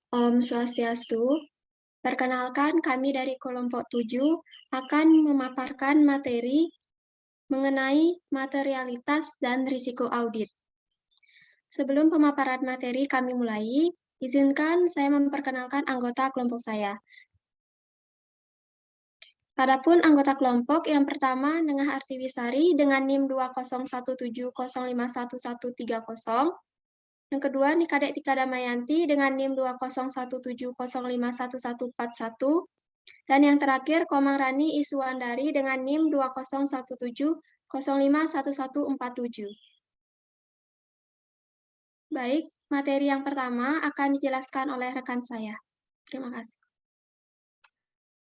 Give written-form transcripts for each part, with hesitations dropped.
Om Swastiastu. Perkenalkan, kami dari kelompok 7 akan memaparkan materi mengenai materialitas dan risiko audit. Sebelum pemaparan materi kami mulai, izinkan saya memperkenalkan anggota kelompok saya. Adapun anggota kelompok yang pertama, Nengah Artiwisari dengan NIM 20170511130. Yang kedua, Nikadek Tika Damayanti dengan NIM 20170511141. Dan yang terakhir, Komang Rani Isuwandari dengan NIM 20170511147. Baik, materi yang pertama akan dijelaskan oleh rekan saya. Terima kasih.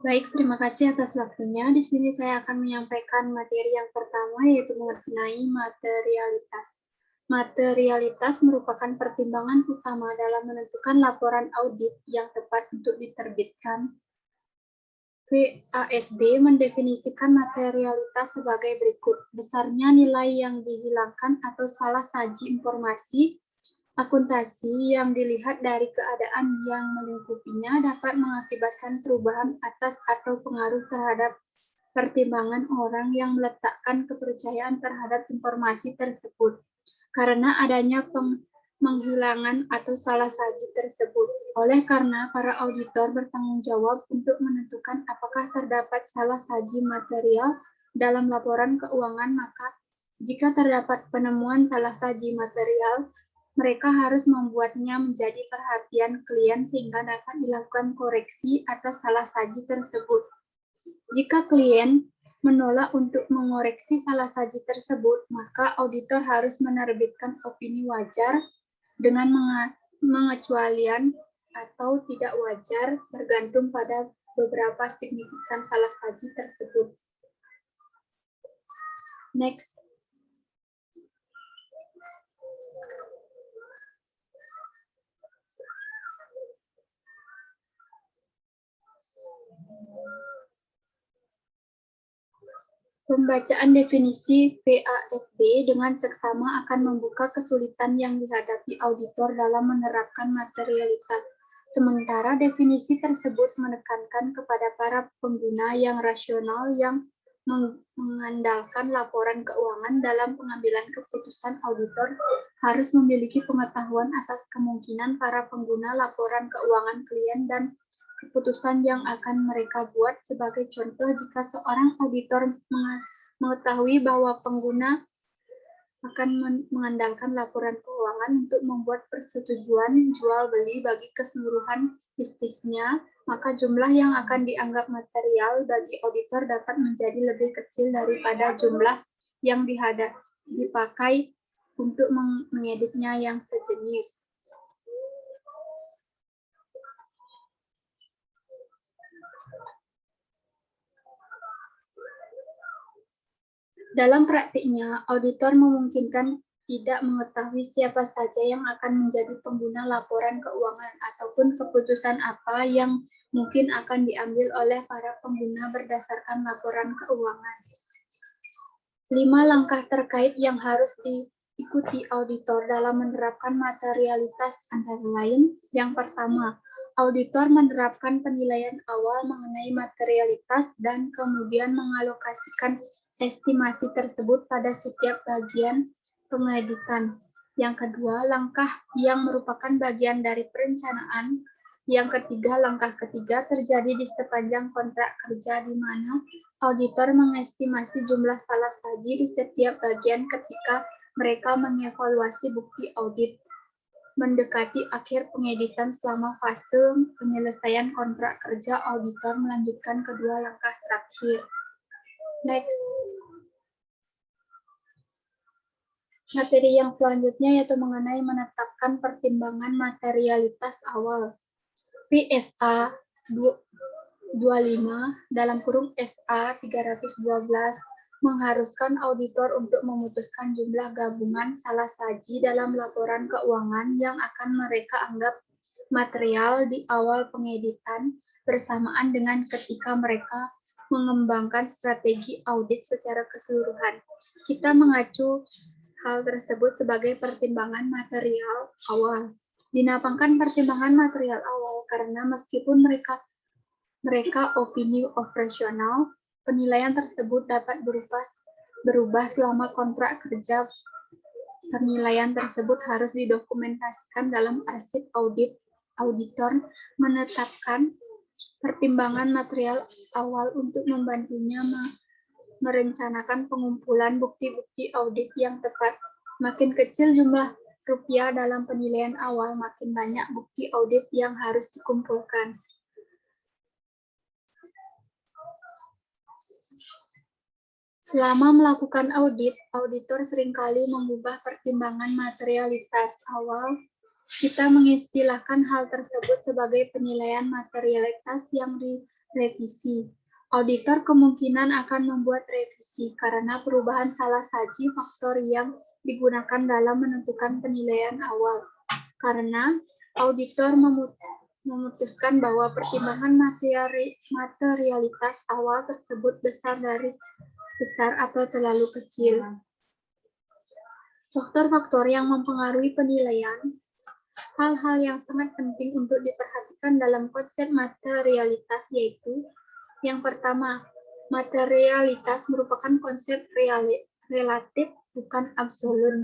Baik, terima kasih atas waktunya. Di sini saya akan menyampaikan materi yang pertama, yaitu mengenai materialitas. Materialitas merupakan pertimbangan utama dalam menentukan laporan audit yang tepat untuk diterbitkan. PASB mendefinisikan materialitas sebagai berikut. Besarnya nilai yang dihilangkan atau salah saji informasi akuntansi yang dilihat dari keadaan yang melingkupinya dapat mengakibatkan perubahan atas atau pengaruh terhadap pertimbangan orang yang meletakkan kepercayaan terhadap informasi tersebut karena adanya penghilangan atau salah saji tersebut. Oleh karena para auditor bertanggung jawab untuk menentukan apakah terdapat salah saji material dalam laporan keuangan, maka jika terdapat penemuan salah saji material, mereka harus membuatnya menjadi perhatian klien sehingga dapat dilakukan koreksi atas salah saji tersebut. Jika klien menolak untuk mengoreksi salah saji tersebut, maka auditor harus menerbitkan opini wajar dengan mengecualian atau tidak wajar bergantung pada beberapa signifikan salah saji tersebut. Next. Pembacaan definisi PASB dengan seksama akan membuka kesulitan yang dihadapi auditor dalam menerapkan materialitas. Sementara definisi tersebut menekankan kepada para pengguna yang rasional yang mengandalkan laporan keuangan dalam pengambilan keputusan. Auditor harus memiliki pengetahuan atas kemungkinan para pengguna laporan keuangan klien dan keputusan yang akan mereka buat. Sebagai contoh, jika seorang auditor mengetahui bahwa pengguna akan mengandalkan laporan keuangan untuk membuat persetujuan jual beli bagi keseluruhan bisnisnya, maka jumlah yang akan dianggap material bagi auditor dapat menjadi lebih kecil daripada jumlah yang dipakai untuk mengeditnya yang sejenis. Dalam praktiknya, auditor memungkinkan tidak mengetahui siapa saja yang akan menjadi pengguna laporan keuangan ataupun keputusan apa yang mungkin akan diambil oleh para pengguna berdasarkan laporan keuangan. 5 langkah terkait yang harus diikuti auditor dalam menerapkan materialitas antara lain. Yang pertama, auditor menerapkan penilaian awal mengenai materialitas dan kemudian mengalokasikan estimasi tersebut pada setiap bagian pengeditan. Yang kedua, langkah yang merupakan bagian dari perencanaan. Yang ketiga, langkah ketiga terjadi di sepanjang kontrak kerja di mana auditor mengestimasi jumlah salah saji di setiap bagian ketika mereka mengevaluasi bukti audit. Mendekati akhir pengeditan selama fase penyelesaian kontrak kerja, auditor melanjutkan kedua langkah terakhir. Next. Materi yang selanjutnya yaitu mengenai menetapkan pertimbangan materialitas awal. PSA 25 dalam kurung SA 312 mengharuskan auditor untuk memutuskan jumlah gabungan salah saji dalam laporan keuangan yang akan mereka anggap material di awal pengeditan bersamaan dengan ketika mereka mengembangkan strategi audit secara keseluruhan. Kita mengacu hal tersebut sebagai pertimbangan material awal. Dinapangkan pertimbangan material awal karena meskipun mereka opini operasional, penilaian tersebut dapat berubah selama kontrak kerja. Penilaian tersebut harus didokumentasikan dalam arsip audit. Auditor menetapkan pertimbangan material awal untuk membantunya merencanakan pengumpulan bukti-bukti audit yang tepat. Makin kecil jumlah rupiah dalam penilaian awal, makin banyak bukti audit yang harus dikumpulkan. Selama melakukan audit, auditor seringkali mengubah pertimbangan materialitas awal. Kita mengistilahkan hal tersebut sebagai penilaian materialitas yang direvisi. Auditor kemungkinan akan membuat revisi karena perubahan salah saji faktor yang digunakan dalam menentukan penilaian awal. Karena auditor memutuskan bahwa pertimbangan materialitas awal tersebut besar atau terlalu kecil. Faktor-faktor yang mempengaruhi penilaian, hal-hal yang sangat penting untuk diperhatikan dalam konsep materialitas yaitu, yang pertama, materialitas merupakan konsep relatif, bukan absolut.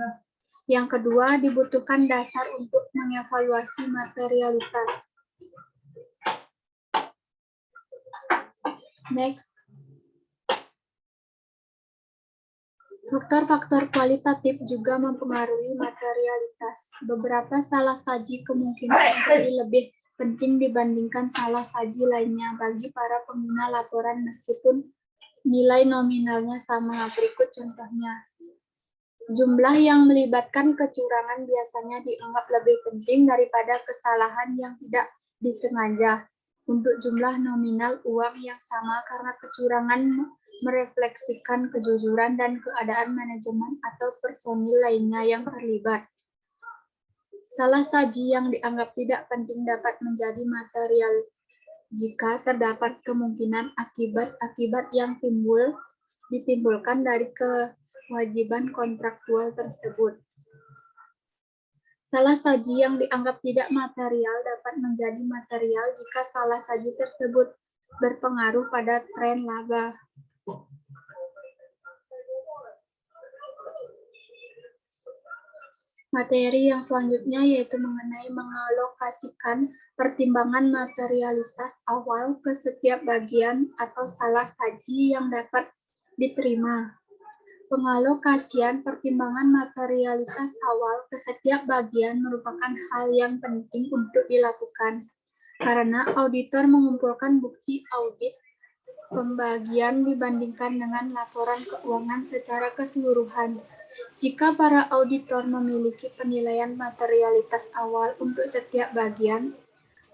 Yang kedua, dibutuhkan dasar untuk mengevaluasi materialitas. Next. Faktor-faktor kualitatif juga mempengaruhi materialitas. Beberapa salah saji kemungkinan menjadi lebih penting dibandingkan salah saji lainnya bagi para pengguna laporan meskipun nilai nominalnya sama. Berikut contohnya. Jumlah yang melibatkan kecurangan biasanya dianggap lebih penting daripada kesalahan yang tidak disengaja. Untuk jumlah nominal uang yang sama karena kecurangan merefleksikan kejujuran dan keadaan manajemen atau personil lainnya yang terlibat. Salah saji yang dianggap tidak penting dapat menjadi material jika terdapat kemungkinan akibat-akibat yang ditimbulkan dari kewajiban kontraktual tersebut. Salah saji yang dianggap tidak material dapat menjadi material jika salah saji tersebut berpengaruh pada tren laba. Materi yang selanjutnya yaitu mengenai mengalokasikan pertimbangan materialitas awal ke setiap bagian atau salah saji yang dapat diterima. Pengalokasian pertimbangan materialitas awal ke setiap bagian merupakan hal yang penting untuk dilakukan karena auditor mengumpulkan bukti audit pembagian dibandingkan dengan laporan keuangan secara keseluruhan. Jika para auditor memiliki penilaian materialitas awal untuk setiap bagian,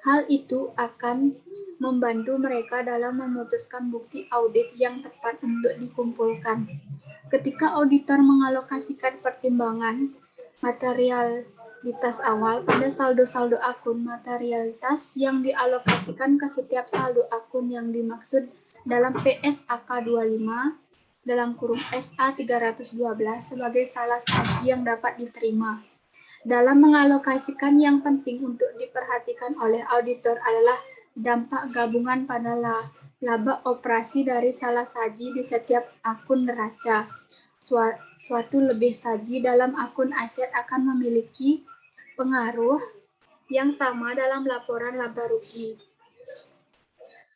hal itu akan membantu mereka dalam memutuskan bukti audit yang tepat untuk dikumpulkan. Ketika auditor mengalokasikan pertimbangan materialitas awal pada saldo-saldo akun, materialitas yang dialokasikan ke setiap saldo akun yang dimaksud dalam PSAK 25 dalam kurung SA 312 sebagai salah saji yang dapat diterima. Dalam mengalokasikan, yang penting untuk diperhatikan oleh auditor adalah dampak gabungan pada laba operasi dari salah saji di setiap akun neraca. Suatu lebih saji dalam akun aset akan memiliki pengaruh yang sama dalam laporan laba rugi.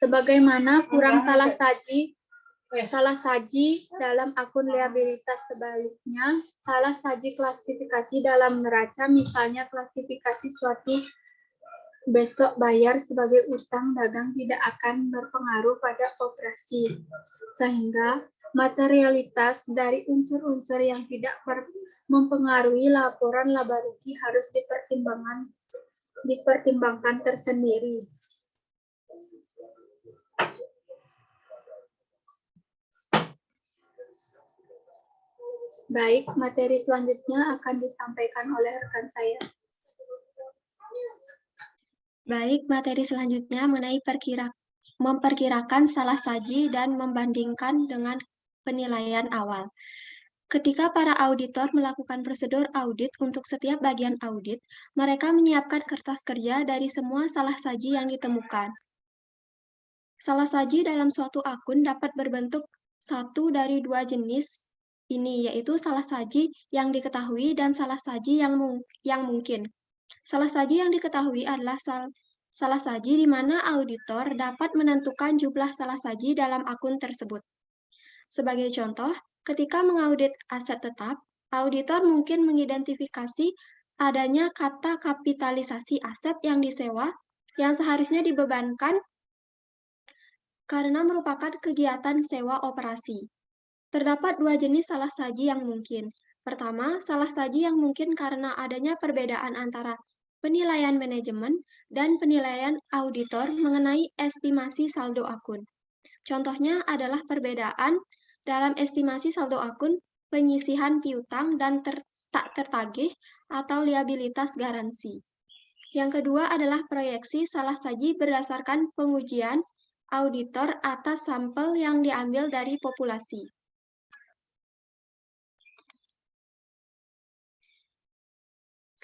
Sebagaimana kurang salah saji dalam akun liabilitas, sebaliknya salah saji klasifikasi dalam neraca, misalnya klasifikasi suatu besok bayar sebagai utang dagang, tidak akan berpengaruh pada operasi, sehingga materialitas dari unsur-unsur yang tidak mempengaruhi laporan laba rugi harus dipertimbangkan tersendiri. Baik, materi selanjutnya akan disampaikan oleh rekan saya. Baik, materi selanjutnya mengenai memperkirakan salah saji dan membandingkan dengan penilaian awal. Ketika para auditor melakukan prosedur audit untuk setiap bagian audit, mereka menyiapkan kertas kerja dari semua salah saji yang ditemukan. Salah saji dalam suatu akun dapat berbentuk satu dari dua jenis ini, yaitu salah saji yang diketahui dan salah saji yang mungkin. Salah saji yang diketahui adalah salah saji di mana auditor dapat menentukan jumlah salah saji dalam akun tersebut. Sebagai contoh, ketika mengaudit aset tetap, auditor mungkin mengidentifikasi adanya kata kapitalisasi aset yang disewa yang seharusnya dibebankan karena merupakan kegiatan sewa operasi. Terdapat dua jenis salah saji yang mungkin. Pertama, salah saji yang mungkin karena adanya perbedaan antara penilaian manajemen dan penilaian auditor mengenai estimasi saldo akun. Contohnya adalah perbedaan dalam estimasi saldo akun, penyisihan piutang, dan tak tertagih atau liabilitas garansi. Yang kedua adalah proyeksi salah saji berdasarkan pengujian auditor atas sampel yang diambil dari populasi.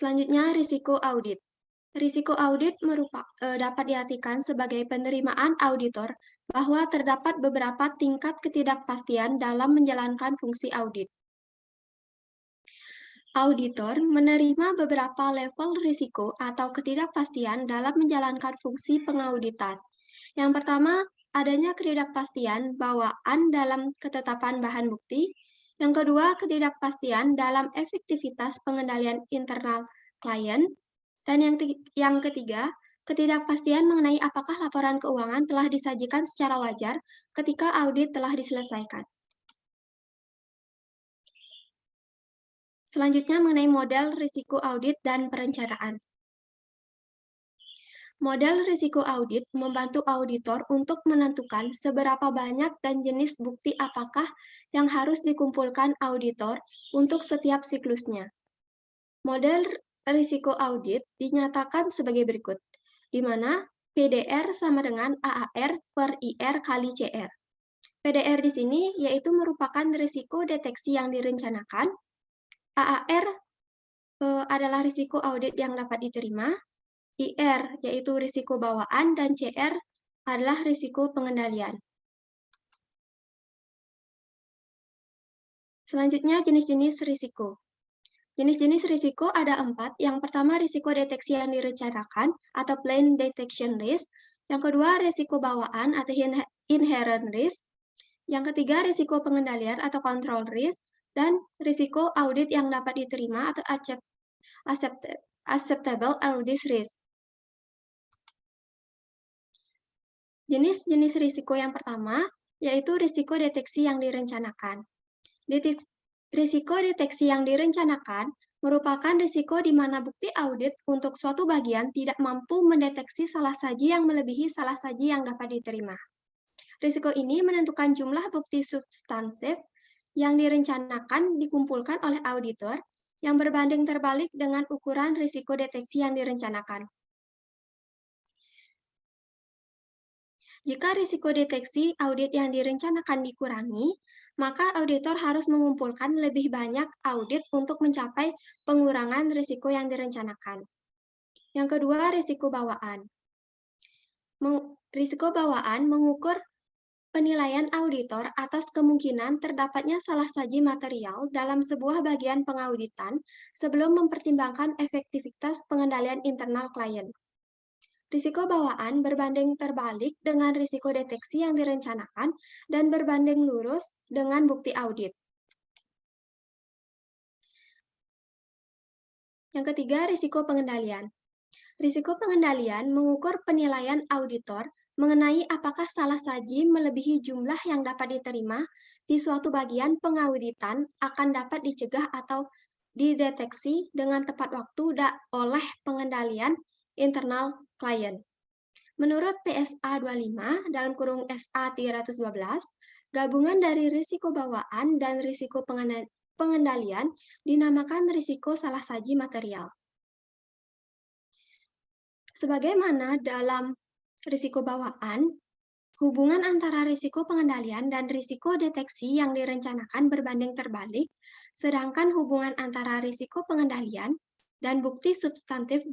Selanjutnya, risiko audit. Risiko audit dapat diartikan sebagai penerimaan auditor bahwa terdapat beberapa tingkat ketidakpastian dalam menjalankan fungsi audit. Auditor menerima beberapa level risiko atau ketidakpastian dalam menjalankan fungsi pengauditan. Yang pertama, adanya ketidakpastian bawaan dalam ketetapan bahan bukti. Yang kedua, ketidakpastian dalam efektivitas pengendalian internal klien. Dan yang ketiga, ketidakpastian mengenai apakah laporan keuangan telah disajikan secara wajar ketika audit telah diselesaikan. Selanjutnya mengenai model risiko audit dan perencanaan. Model risiko audit membantu auditor untuk menentukan seberapa banyak dan jenis bukti apakah yang harus dikumpulkan auditor untuk setiap siklusnya. Model risiko audit dinyatakan sebagai berikut, di mana PDR sama dengan AAR per IR kali CR. PDR di sini yaitu merupakan risiko deteksi yang direncanakan, AAR adalah risiko audit yang dapat diterima, IR yaitu risiko bawaan, dan CR adalah risiko pengendalian. Selanjutnya jenis-jenis risiko. Jenis-jenis risiko ada 4. Yang pertama, risiko deteksi yang direncanakan atau planned detection risk. Yang kedua, risiko bawaan atau inherent risk. Yang ketiga, risiko pengendalian atau control risk. Dan risiko audit yang dapat diterima atau acceptable audit risk. Jenis-jenis risiko yang pertama, yaitu risiko deteksi yang direncanakan. Risiko deteksi yang direncanakan merupakan risiko di mana bukti audit untuk suatu bagian tidak mampu mendeteksi salah saji yang melebihi salah saji yang dapat diterima. Risiko ini menentukan jumlah bukti substantif yang direncanakan dikumpulkan oleh auditor yang berbanding terbalik dengan ukuran risiko deteksi yang direncanakan. Jika risiko deteksi audit yang direncanakan dikurangi, maka auditor harus mengumpulkan lebih banyak audit untuk mencapai pengurangan risiko yang direncanakan. Yang kedua, risiko bawaan. Risiko bawaan mengukur penilaian auditor atas kemungkinan terdapatnya salah saji material dalam sebuah bagian pengauditan sebelum mempertimbangkan efektivitas pengendalian internal klien. Risiko bawaan berbanding terbalik dengan risiko deteksi yang direncanakan dan berbanding lurus dengan bukti audit. Yang ketiga, risiko pengendalian. Risiko pengendalian mengukur penilaian auditor mengenai apakah salah saji melebihi jumlah yang dapat diterima di suatu bagian pengauditan akan dapat dicegah atau dideteksi dengan tepat waktu oleh pengendalian internal klien. Menurut PSA 25 dalam kurung SA 312, gabungan dari risiko bawaan dan risiko pengendalian dinamakan risiko salah saji material. Sebagaimana dalam risiko bawaan, Hubungan antara risiko pengendalian dan risiko deteksi yang direncanakan berbanding terbalik, sedangkan hubungan antara risiko pengendalian dan bukti substantif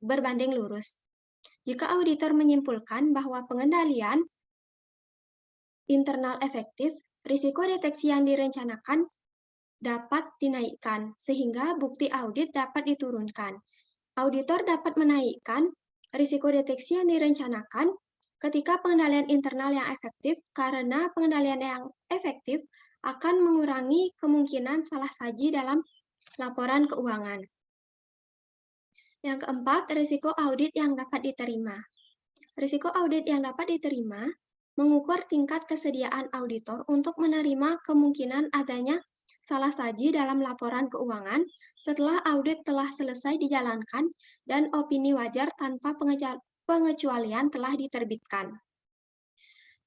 berbanding lurus. Jika auditor menyimpulkan bahwa pengendalian internal efektif, risiko deteksi yang direncanakan dapat dinaikkan, sehingga bukti audit dapat diturunkan. Auditor dapat menaikkan risiko deteksi yang direncanakan ketika pengendalian internal yang efektif, karena pengendalian yang efektif akan mengurangi kemungkinan salah saji dalam laporan keuangan. Yang keempat, risiko audit yang dapat diterima. Risiko audit yang dapat diterima mengukur tingkat kesediaan auditor untuk menerima kemungkinan adanya salah saji dalam laporan keuangan setelah audit telah selesai dijalankan dan opini wajar tanpa pengecualian telah diterbitkan.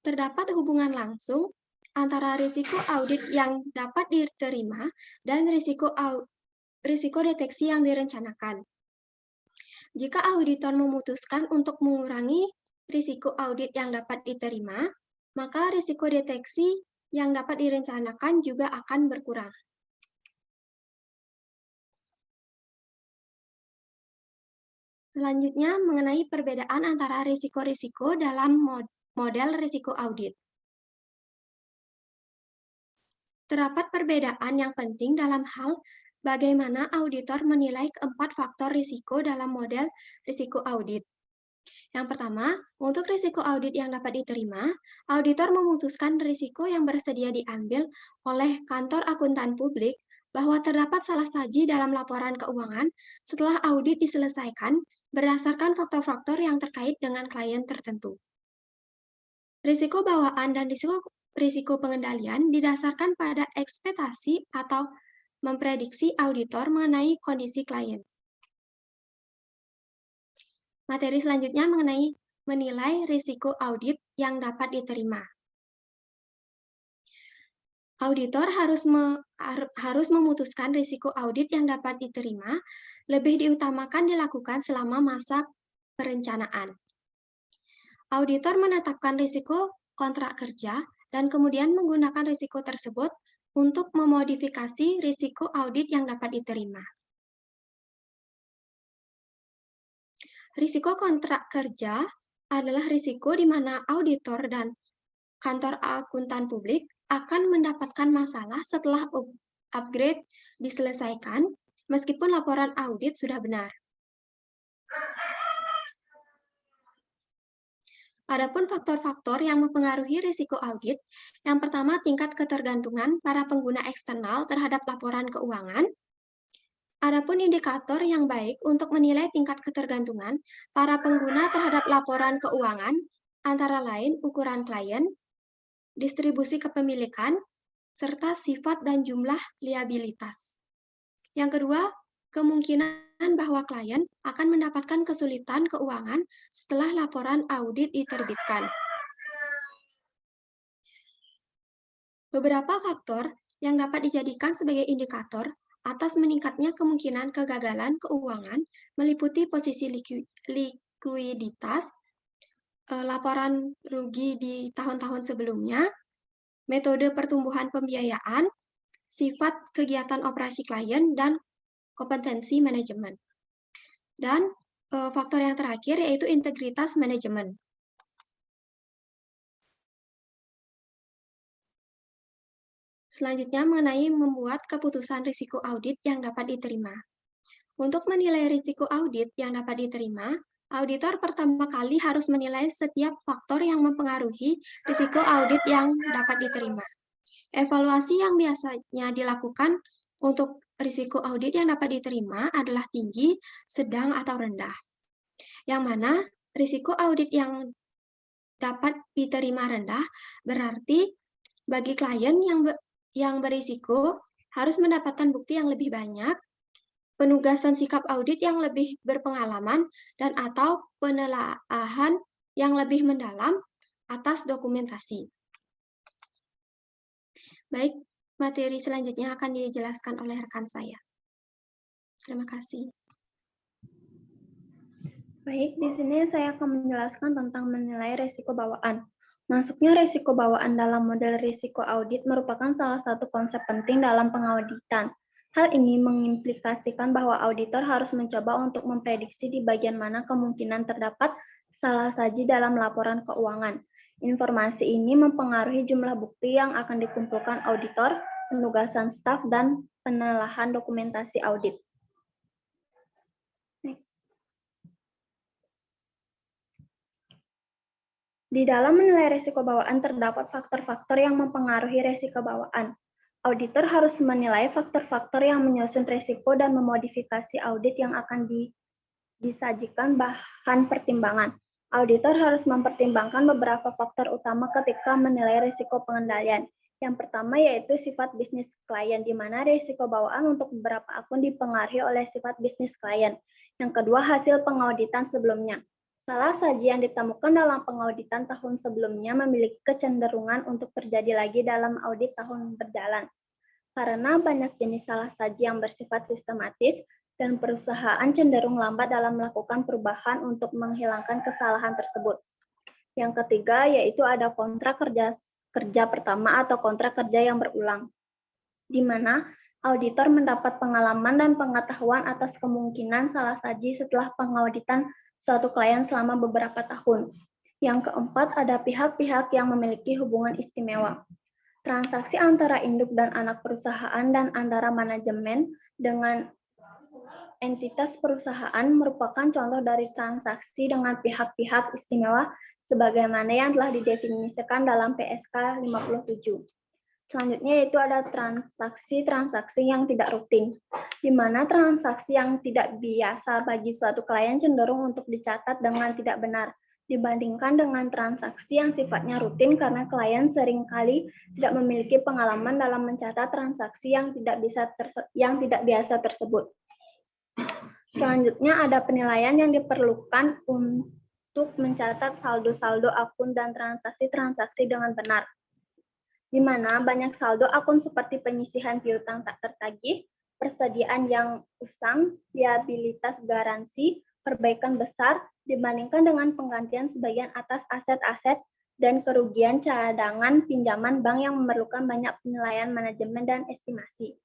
Terdapat hubungan langsung antara risiko audit yang dapat diterima dan risiko deteksi yang direncanakan. Jika auditor memutuskan untuk mengurangi risiko audit yang dapat diterima, maka risiko deteksi yang dapat direncanakan juga akan berkurang. Selanjutnya, mengenai perbedaan antara risiko-risiko dalam model risiko audit. Terdapat perbedaan yang penting dalam hal bagaimana auditor menilai keempat faktor risiko dalam model risiko audit. Yang pertama, untuk risiko audit yang dapat diterima, auditor memutuskan risiko yang bersedia diambil oleh kantor akuntan publik bahwa terdapat salah saji dalam laporan keuangan setelah audit diselesaikan berdasarkan faktor-faktor yang terkait dengan klien tertentu. Risiko bawaan dan risiko pengendalian didasarkan pada ekspektasi atau memprediksi auditor mengenai kondisi klien. Materi selanjutnya mengenai menilai risiko audit yang dapat diterima. Auditor harus memutuskan risiko audit yang dapat diterima, lebih diutamakan dilakukan selama masa perencanaan. Auditor menetapkan risiko kontrak kerja dan kemudian menggunakan risiko tersebut untuk memodifikasi risiko audit yang dapat diterima. Risiko kontrak kerja adalah risiko di mana auditor dan kantor akuntan publik akan mendapatkan masalah setelah upgrade diselesaikan, meskipun laporan audit sudah benar. Adapun faktor-faktor yang mempengaruhi risiko audit, yang pertama tingkat ketergantungan para pengguna eksternal terhadap laporan keuangan. Adapun indikator yang baik untuk menilai tingkat ketergantungan para pengguna terhadap laporan keuangan, antara lain ukuran klien, distribusi kepemilikan, serta sifat dan jumlah liabilitas. Yang kedua, kemungkinan bahwa klien akan mendapatkan kesulitan keuangan setelah laporan audit diterbitkan. Beberapa faktor yang dapat dijadikan sebagai indikator atas meningkatnya kemungkinan kegagalan keuangan meliputi posisi likuiditas, laporan rugi di tahun-tahun sebelumnya, metode pertumbuhan pembiayaan, sifat kegiatan operasi klien, dan kompetensi manajemen. Dan faktor yang terakhir yaitu integritas manajemen. Selanjutnya mengenai membuat keputusan risiko audit yang dapat diterima. Untuk menilai risiko audit yang dapat diterima, auditor pertama kali harus menilai setiap faktor yang mempengaruhi risiko audit yang dapat diterima. Evaluasi yang biasanya dilakukan untuk risiko audit yang dapat diterima adalah tinggi, sedang, atau rendah. Yang mana risiko audit yang dapat diterima rendah berarti bagi klien yang berisiko harus mendapatkan bukti yang lebih banyak, penugasan sikap audit yang lebih berpengalaman, dan atau penelaahan yang lebih mendalam atas dokumentasi. Baik, materi selanjutnya akan dijelaskan oleh rekan saya. Terima kasih. Baik, di sini saya akan menjelaskan tentang menilai risiko bawaan. Masuknya risiko bawaan dalam model risiko audit merupakan salah satu konsep penting dalam pengauditan. Hal ini mengimplikasikan bahwa auditor harus mencoba untuk memprediksi di bagian mana kemungkinan terdapat salah saji dalam laporan keuangan. Informasi ini mempengaruhi jumlah bukti yang akan dikumpulkan auditor, penugasan staf, dan penelahan dokumentasi audit. Next. Di dalam menilai risiko bawaan terdapat faktor-faktor yang mempengaruhi risiko bawaan. Auditor harus menilai faktor-faktor yang menyusun risiko dan memodifikasi audit yang akan disajikan bahan pertimbangan. Auditor harus mempertimbangkan beberapa faktor utama ketika menilai risiko pengendalian. Yang pertama yaitu sifat bisnis klien, di mana risiko bawaan untuk beberapa akun dipengaruhi oleh sifat bisnis klien. Yang kedua, hasil pengauditan sebelumnya. Salah saji yang ditemukan dalam pengauditan tahun sebelumnya memiliki kecenderungan untuk terjadi lagi dalam audit tahun berjalan. Karena banyak jenis salah saji yang bersifat sistematis dan perusahaan cenderung lambat dalam melakukan perubahan untuk menghilangkan kesalahan tersebut. Yang ketiga yaitu ada kontrak kerja pertama atau kontrak kerja yang berulang, di mana auditor mendapat pengalaman dan pengetahuan atas kemungkinan salah saji setelah pengauditan suatu klien selama beberapa tahun. Yang keempat, ada pihak-pihak yang memiliki hubungan istimewa. Transaksi antara induk dan anak perusahaan dan antara manajemen dengan entitas perusahaan merupakan contoh dari transaksi dengan pihak-pihak istimewa sebagaimana yang telah didefinisikan dalam PSK 57. Selanjutnya yaitu ada transaksi-transaksi yang tidak rutin, di mana transaksi yang tidak biasa bagi suatu klien cenderung untuk dicatat dengan tidak benar, dibandingkan dengan transaksi yang sifatnya rutin karena klien seringkali tidak memiliki pengalaman dalam mencatat transaksi yang tidak biasa tersebut. Selanjutnya ada penilaian yang diperlukan untuk mencatat saldo-saldo akun dan transaksi-transaksi dengan benar, di mana banyak saldo akun seperti penyisihan piutang tak tertagih, persediaan yang usang, liabilitas garansi, perbaikan besar dibandingkan dengan penggantian sebagian atas aset-aset dan kerugian cadangan pinjaman bank yang memerlukan banyak penilaian manajemen dan estimasi.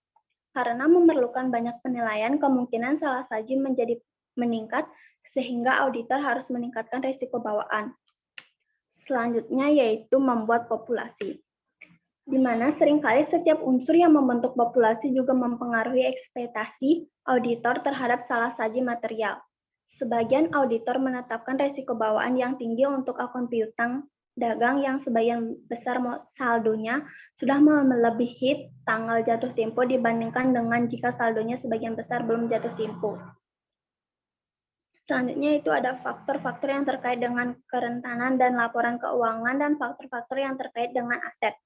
Karena memerlukan banyak penilaian, kemungkinan salah saji menjadi meningkat sehingga auditor harus meningkatkan risiko bawaan. Selanjutnya yaitu membuat populasi, di mana seringkali setiap unsur yang membentuk populasi juga mempengaruhi ekspektasi auditor terhadap salah saji material. Sebagian auditor menetapkan risiko bawaan yang tinggi untuk akun piutang dagang yang sebagian besar saldonya sudah melebihi tanggal jatuh tempo dibandingkan dengan jika saldonya sebagian besar belum jatuh tempo. Selanjutnya itu ada faktor-faktor yang terkait dengan kerentanan dan laporan keuangan dan faktor-faktor yang terkait dengan aset,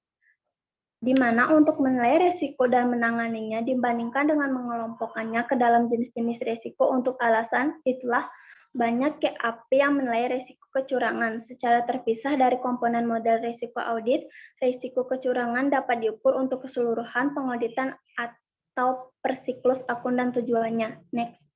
di mana untuk menilai risiko dan menanganinya dibandingkan dengan mengelompokkannya ke dalam jenis-jenis risiko. Untuk alasan itulah banyak KAP yang menilai risiko kecurangan secara terpisah dari komponen model risiko audit. Risiko kecurangan dapat diukur untuk keseluruhan pengauditan atau per siklus akun dan tujuannya. Next.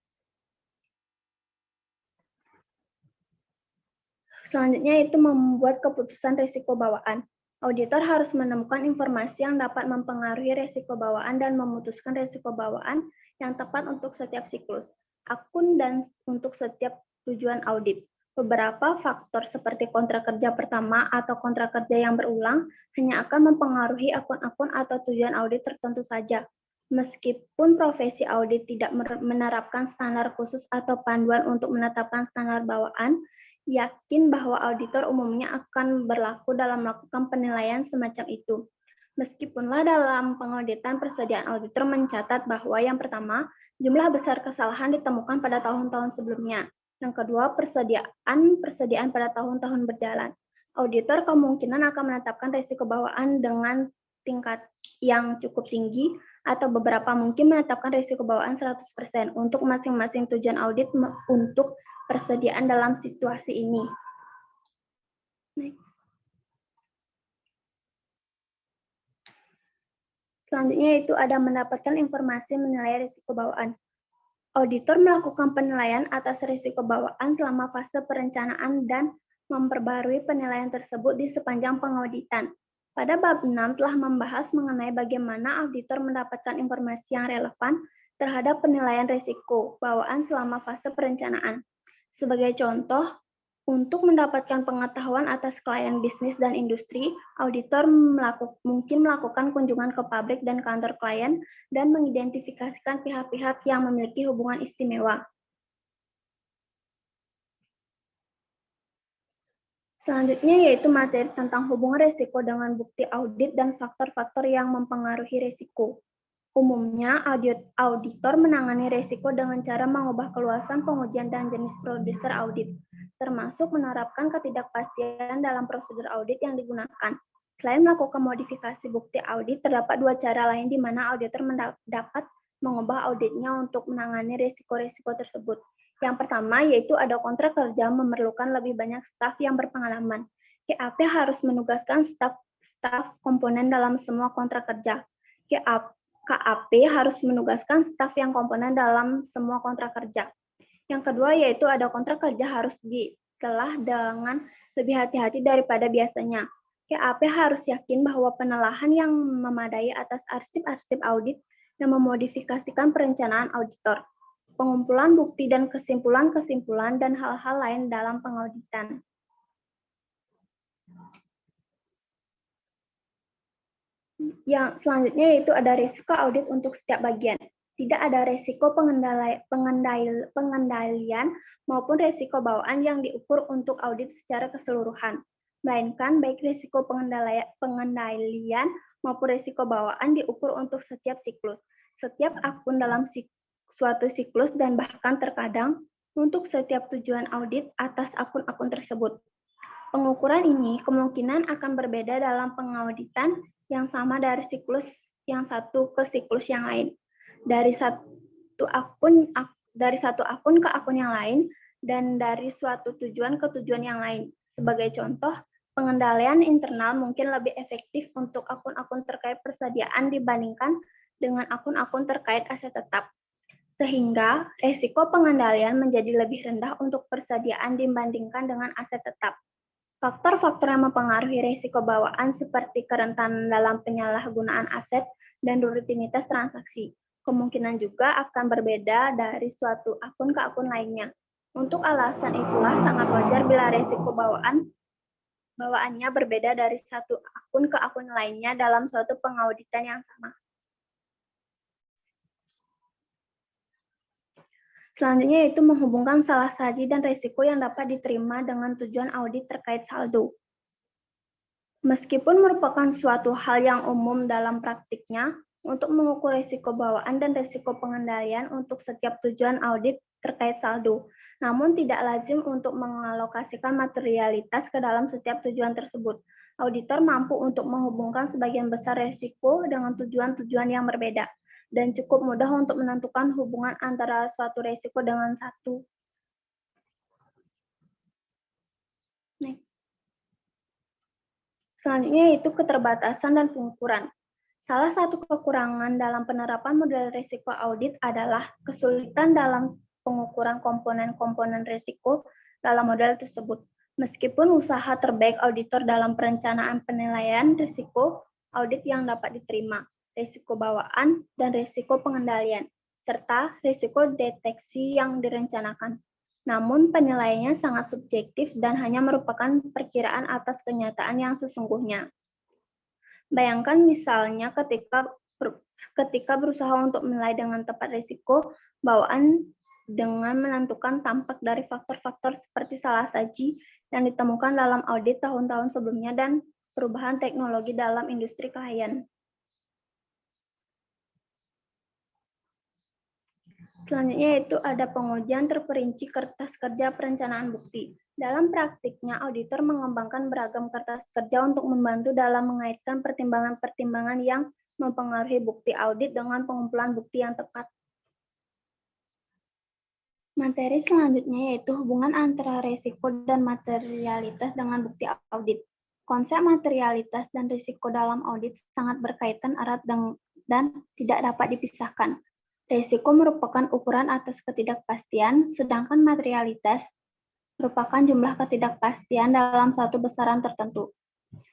Selanjutnya itu membuat keputusan risiko bawaan. Auditor harus menemukan informasi yang dapat mempengaruhi risiko bawaan dan memutuskan risiko bawaan yang tepat untuk setiap siklus akun dan untuk setiap tujuan audit. Beberapa faktor seperti kontrak kerja pertama atau kontrak kerja yang berulang hanya akan mempengaruhi akun-akun atau tujuan audit tertentu saja. Meskipun profesi audit tidak menerapkan standar khusus atau panduan untuk menetapkan standar bawaan, yakin bahwa auditor umumnya akan berlaku dalam melakukan penilaian semacam itu. Meskipunlah dalam pengauditan persediaan auditor mencatat bahwa yang pertama, jumlah besar kesalahan ditemukan pada tahun-tahun sebelumnya. Yang kedua, persediaan pada tahun-tahun berjalan. Auditor kemungkinan akan menetapkan risiko bawaan dengan tingkat yang cukup tinggi atau beberapa mungkin menetapkan risiko bawaan 100% untuk masing-masing tujuan audit untuk persediaan dalam situasi ini. Next. Selanjutnya itu ada mendapatkan informasi menilai risiko bawaan. Auditor melakukan penilaian atas risiko bawaan selama fase perencanaan dan memperbarui penilaian tersebut di sepanjang pengauditan. Pada bab 6 telah membahas mengenai bagaimana auditor mendapatkan informasi yang relevan terhadap penilaian risiko bawaan selama fase perencanaan. Sebagai contoh, untuk mendapatkan pengetahuan atas klien bisnis dan industri, auditor mungkin melakukan kunjungan ke pabrik dan kantor klien dan mengidentifikasikan pihak-pihak yang memiliki hubungan istimewa. Selanjutnya yaitu materi tentang hubungan risiko dengan bukti audit dan faktor-faktor yang mempengaruhi risiko. Umumnya, auditor menangani risiko dengan cara mengubah keluasan pengujian dan jenis produser audit, termasuk menerapkan ketidakpastian dalam prosedur audit yang digunakan. Selain melakukan modifikasi bukti audit, terdapat dua cara lain di mana auditor dapat mengubah auditnya untuk menangani risiko-risiko tersebut. Yang pertama yaitu ada kontrak kerja memerlukan lebih banyak staf yang berpengalaman. KAP harus menugaskan staf komponen dalam semua kontrak kerja. KAP harus menugaskan staf yang komponen dalam semua kontrak kerja. Yang kedua yaitu ada kontrak kerja harus dikelah dengan lebih hati-hati daripada biasanya. KAP harus yakin bahwa penelahan yang memadai atas arsip-arsip audit dan memodifikasikan perencanaan auditor, pengumpulan bukti dan kesimpulan-kesimpulan dan hal-hal lain dalam pengauditan. Yang selanjutnya yaitu ada risiko audit untuk setiap bagian. Tidak ada risiko pengendalian maupun risiko bawaan yang diukur untuk audit secara keseluruhan, melainkan baik risiko pengendalian maupun risiko bawaan diukur untuk setiap siklus, setiap akun dalam suatu siklus, dan bahkan terkadang untuk setiap tujuan audit atas akun-akun tersebut. Pengukuran ini kemungkinan akan berbeda dalam pengauditan yang sama dari siklus yang satu ke siklus yang lain, dari satu akun ke akun yang lain, dan dari suatu tujuan ke tujuan yang lain. Sebagai contoh, pengendalian internal mungkin lebih efektif untuk akun-akun terkait persediaan dibandingkan dengan akun-akun terkait aset tetap, sehingga resiko pengendalian menjadi lebih rendah untuk persediaan dibandingkan dengan aset tetap. Faktor-faktor yang mempengaruhi risiko bawaan seperti kerentanan dalam penyalahgunaan aset dan rutinitas transaksi kemungkinan juga akan berbeda dari suatu akun ke akun lainnya. Untuk alasan itulah sangat wajar bila risiko bawaannya berbeda dari satu akun ke akun lainnya dalam suatu pengauditan yang sama. Selanjutnya yaitu menghubungkan salah saji dan risiko yang dapat diterima dengan tujuan audit terkait saldo. Meskipun merupakan suatu hal yang umum dalam praktiknya, untuk mengukur risiko bawaan dan risiko pengendalian untuk setiap tujuan audit terkait saldo, namun tidak lazim untuk mengalokasikan materialitas ke dalam setiap tujuan tersebut. Auditor mampu untuk menghubungkan sebagian besar risiko dengan tujuan-tujuan yang berbeda, dan cukup mudah untuk menentukan hubungan antara suatu risiko dengan satu. Next. Selanjutnya yaitu keterbatasan dan pengukuran. Salah satu kekurangan dalam penerapan model risiko audit adalah kesulitan dalam pengukuran komponen-komponen risiko dalam model tersebut. Meskipun usaha terbaik auditor dalam perencanaan penilaian risiko audit yang dapat diterima, risiko bawaan, dan risiko pengendalian, serta risiko deteksi yang direncanakan. Namun penilaiannya sangat subjektif dan hanya merupakan perkiraan atas kenyataan yang sesungguhnya. Bayangkan misalnya ketika berusaha untuk menilai dengan tepat risiko bawaan dengan menentukan tampak dari faktor-faktor seperti salah saji yang ditemukan dalam audit tahun-tahun sebelumnya dan perubahan teknologi dalam industri klien. Selanjutnya yaitu ada pengujian terperinci kertas kerja perencanaan bukti. Dalam praktiknya, auditor mengembangkan beragam kertas kerja untuk membantu dalam mengaitkan pertimbangan-pertimbangan yang mempengaruhi bukti audit dengan pengumpulan bukti yang tepat. Materi selanjutnya yaitu hubungan antara risiko dan materialitas dengan bukti audit. Konsep materialitas dan risiko dalam audit sangat berkaitan erat dan tidak dapat dipisahkan. Risiko merupakan ukuran atas ketidakpastian, sedangkan materialitas merupakan jumlah ketidakpastian dalam suatu besaran tertentu.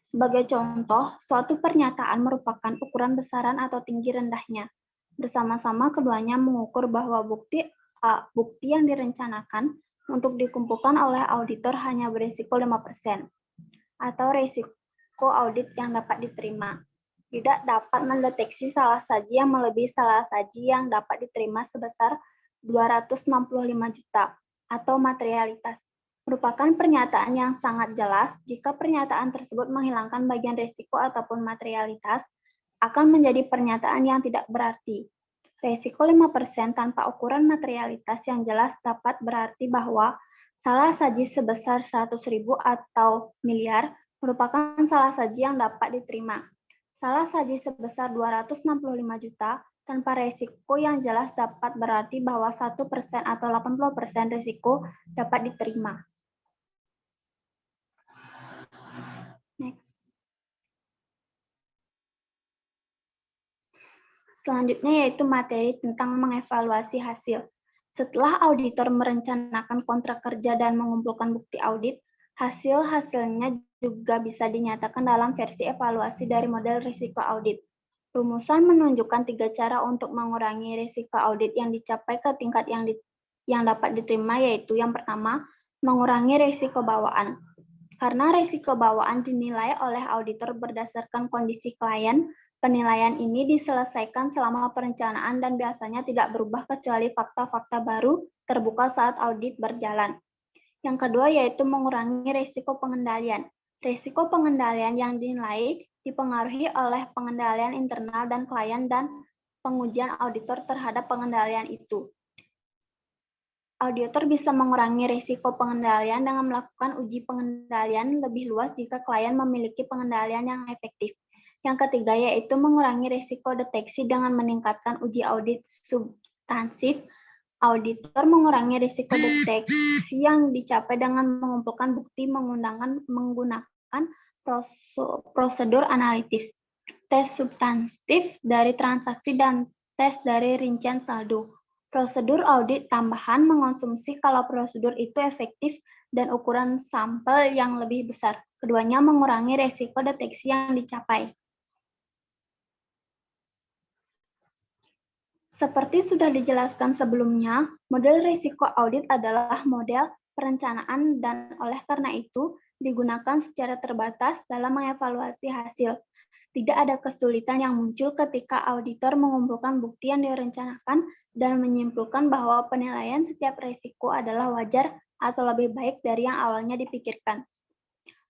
Sebagai contoh, suatu pernyataan merupakan ukuran besaran atau tinggi rendahnya. Bersama-sama keduanya mengukur bahwa bukti yang direncanakan untuk dikumpulkan oleh auditor hanya berisiko 5%, atau risiko audit yang dapat diterima. Tidak dapat mendeteksi salah saji yang melebihi salah saji yang dapat diterima sebesar 265 juta, atau materialitas. Merupakan pernyataan yang sangat jelas. Jika pernyataan tersebut menghilangkan bagian risiko ataupun materialitas, akan menjadi pernyataan yang tidak berarti. Risiko 5% tanpa ukuran materialitas yang jelas dapat berarti bahwa salah saji sebesar 100.000 atau miliar merupakan salah saji yang dapat diterima. Salah saji sebesar 265 juta tanpa risiko yang jelas dapat berarti bahwa 1% atau 80% risiko dapat diterima. Next. Selanjutnya yaitu materi tentang mengevaluasi hasil. Setelah auditor merencanakan kontrak kerja dan mengumpulkan bukti audit, hasil-hasilnya juga bisa dinyatakan dalam versi evaluasi dari model risiko audit. Rumusan menunjukkan 3 cara untuk mengurangi risiko audit yang dicapai ke tingkat yang dapat diterima, yaitu yang pertama, mengurangi risiko bawaan. Karena risiko bawaan dinilai oleh auditor berdasarkan kondisi klien, penilaian ini diselesaikan selama perencanaan dan biasanya tidak berubah kecuali fakta-fakta baru terbuka saat audit berjalan. Yang kedua yaitu mengurangi risiko pengendalian. Risiko pengendalian yang dinilai dipengaruhi oleh pengendalian internal dan klien dan pengujian auditor terhadap pengendalian itu. Auditor bisa mengurangi risiko pengendalian dengan melakukan uji pengendalian lebih luas jika klien memiliki pengendalian yang efektif. Yang ketiga yaitu mengurangi risiko deteksi dengan meningkatkan uji audit substansif. Auditor mengurangi risiko deteksi yang dicapai dengan mengumpulkan bukti menggunakan prosedur analitis, tes substantif dari transaksi dan tes dari rincian saldo. Prosedur audit tambahan mengonsumsi kalau prosedur itu efektif dan ukuran sampel yang lebih besar. Keduanya mengurangi risiko deteksi yang dicapai. Seperti sudah dijelaskan sebelumnya, model risiko audit adalah model perencanaan dan oleh karena itu digunakan secara terbatas dalam mengevaluasi hasil. Tidak ada kesulitan yang muncul ketika auditor mengumpulkan bukti yang direncanakan dan menyimpulkan bahwa penilaian setiap risiko adalah wajar atau lebih baik dari yang awalnya dipikirkan.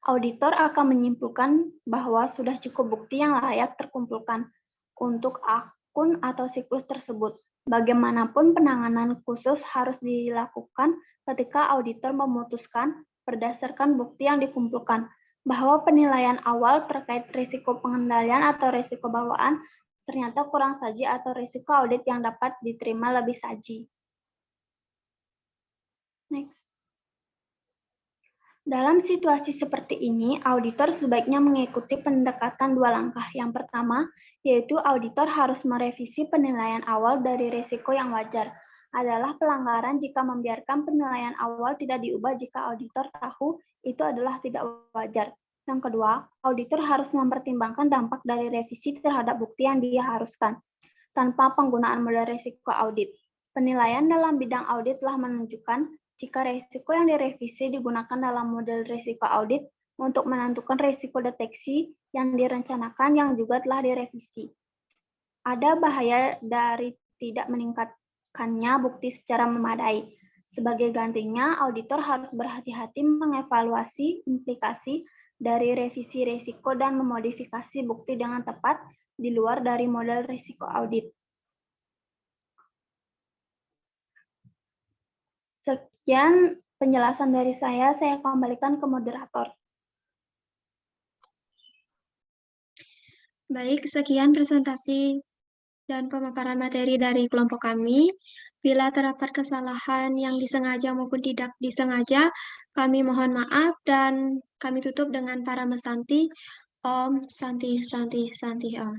Auditor akan menyimpulkan bahwa sudah cukup bukti yang layak terkumpulkan untuk akun atau siklus tersebut. Bagaimanapun penanganan khusus harus dilakukan ketika auditor memutuskan berdasarkan bukti yang dikumpulkan bahwa penilaian awal terkait risiko pengendalian atau risiko bawaan ternyata kurang saji atau risiko audit yang dapat diterima lebih saji. Next. Dalam situasi seperti ini, auditor sebaiknya mengikuti pendekatan 2 langkah. Yang pertama, yaitu auditor harus merevisi penilaian awal dari risiko yang wajar. Adalah pelanggaran jika membiarkan penilaian awal tidak diubah jika auditor tahu itu adalah tidak wajar. Yang kedua, auditor harus mempertimbangkan dampak dari revisi terhadap bukti yang diharuskan, tanpa penggunaan model risiko audit. Penilaian dalam bidang audit telah menunjukkan jika risiko yang direvisi digunakan dalam model risiko audit untuk menentukan risiko deteksi yang direncanakan yang juga telah direvisi. Ada bahaya dari tidak meningkatkannya bukti secara memadai. Sebagai gantinya, auditor harus berhati-hati mengevaluasi implikasi dari revisi risiko dan memodifikasi bukti dengan tepat di luar dari model risiko audit. Sekian penjelasan dari saya kembalikan ke moderator. Baik, sekian presentasi dan pemaparan materi dari kelompok kami. Bila terdapat kesalahan yang disengaja maupun tidak disengaja, kami mohon maaf dan kami tutup dengan para mesanti. Om Santi Santi Santi Om.